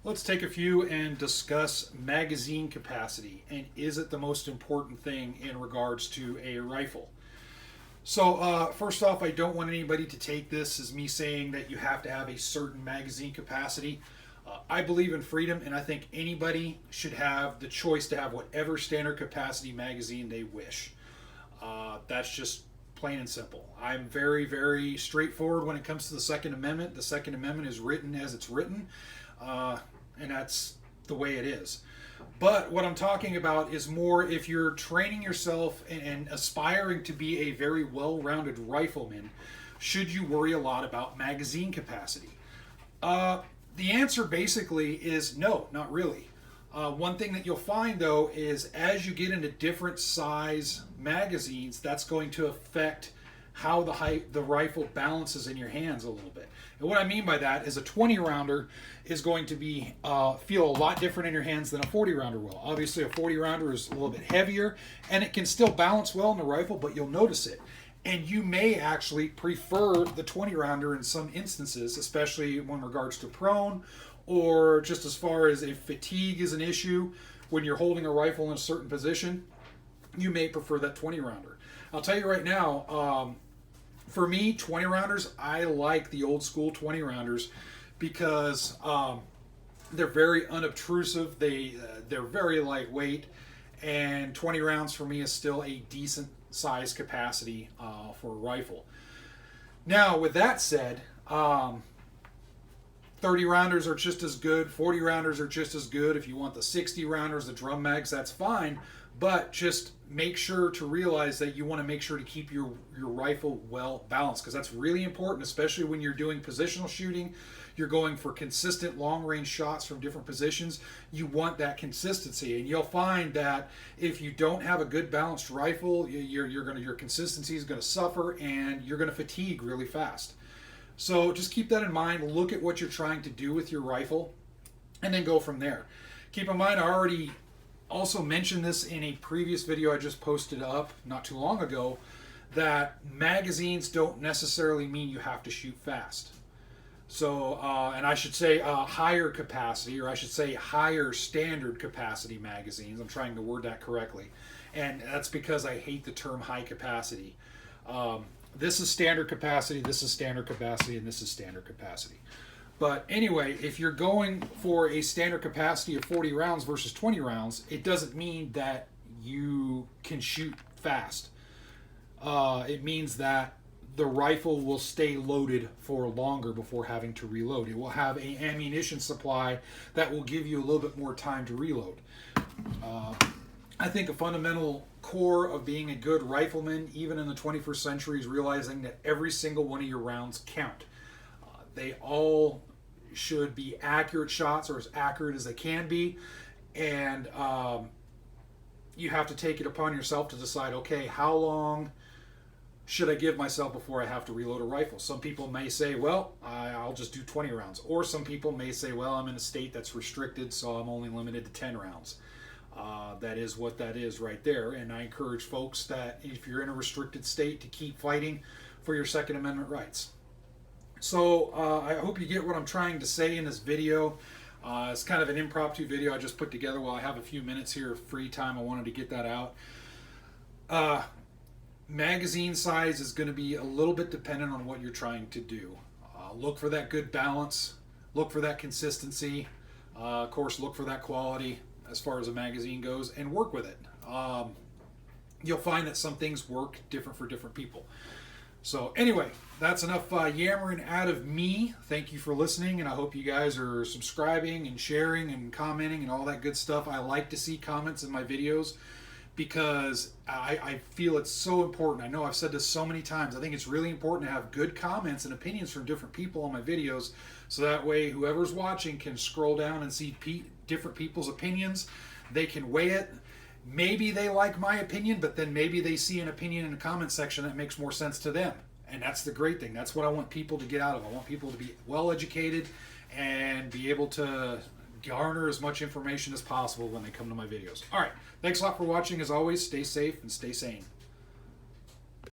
Let's take a few and discuss magazine capacity, and is it the most important thing in regards to a rifle? So, first off, I don't want anybody to take this as me saying that you have to have a certain magazine capacity. I believe in freedom, and I think anybody should have the choice to have whatever standard capacity magazine they wish. That's just plain and simple. I'm very, very straightforward when it comes to the Second Amendment. The Second Amendment is written as it's written, and that's the way it is. But what I'm talking about is more if you're training yourself and aspiring to be a very well-rounded rifleman, should you worry a lot about magazine capacity? The answer basically is no, not really. One thing that you'll find though is as you get into different size magazines, that's going to affect how the rifle balances in your hands a little bit. And what I mean by that is a 20 rounder is going to be feel a lot different in your hands than a 40 rounder will. Obviously a 40 rounder is a little bit heavier and it can still balance well in the rifle, but you'll notice it. And you may actually prefer the 20 rounder in some instances, especially in regards to prone, or just as far as if fatigue is an issue when you're holding a rifle in a certain position, you may prefer that 20 rounder. I'll tell you right now, for me, 20 rounders, I like the old school 20 rounders because they're very unobtrusive, they're very lightweight, and 20 rounds for me is still a decent size capacity for a rifle. Now, with that said, 30 rounders are just as good, 40 rounders are just as good. If you want the 60 rounders, the drum mags, that's fine. But just make sure to realize that you want to make sure to keep your rifle well balanced, because that's really important, especially when you're doing positional shooting. You're going for consistent long-range shots from different positions. You want that consistency, and you'll find that if you don't have a good balanced rifle, your consistency is going to suffer, and you're going to fatigue really fast. So just keep that in mind. Look at what you're trying to do with your rifle, and then go from there. Keep in mind, I already also mentioned this in a previous video I just posted up not too long ago, that magazines don't necessarily mean you have to shoot fast. So, and I should say higher capacity, or I should say higher standard capacity magazines. I'm trying to word that correctly. And that's because I hate the term high capacity. This is standard capacity, this is standard capacity, and this is standard capacity. But anyway, if you're going for a standard capacity of 40 rounds versus 20 rounds, it doesn't mean that you can shoot fast. It means that the rifle will stay loaded for longer before having to reload. It will have an ammunition supply that will give you a little bit more time to reload. I think a fundamental core of being a good rifleman, even in the 21st century, is realizing that every single one of your rounds count. They all should be accurate shots, or as accurate as they can be, and you have to take it upon yourself to decide, okay, how long should I give myself before I have to reload a rifle? Some people may say, well, I'll just do 20 rounds. Or some people may say, well, I'm in a state that's restricted, so I'm only limited to 10 rounds. That is what that is right there. And I encourage folks that if you're in a restricted state to keep fighting for your Second Amendment rights. So I hope you get what I'm trying to say in this video. It's kind of an impromptu video I just put together while I have a few minutes here of free time. I wanted to get that out. Magazine size is going to be a little bit dependent on what you're trying to do. Look for that good balance. Look for that consistency. Of course, look for that quality as far as a magazine goes, and work with it. You'll find that some things work different for different people. So anyway, that's enough yammering out of me. Thank you for listening, and I hope you guys are subscribing and sharing and commenting and all that good stuff. I like to see comments in my videos because I feel it's so important. I know I've said this so many times. I think it's really important to have good comments and opinions from different people on my videos, so that way whoever's watching can scroll down and see different people's opinions. They can weigh it. Maybe they like my opinion, but then maybe they see an opinion in the comment section that makes more sense to them. And that's the great thing. That's what I want people to get out of it. I want people to be well educated and be able to garner as much information as possible when they come to my videos. All right. Thanks a lot for watching. As always, stay safe and stay sane.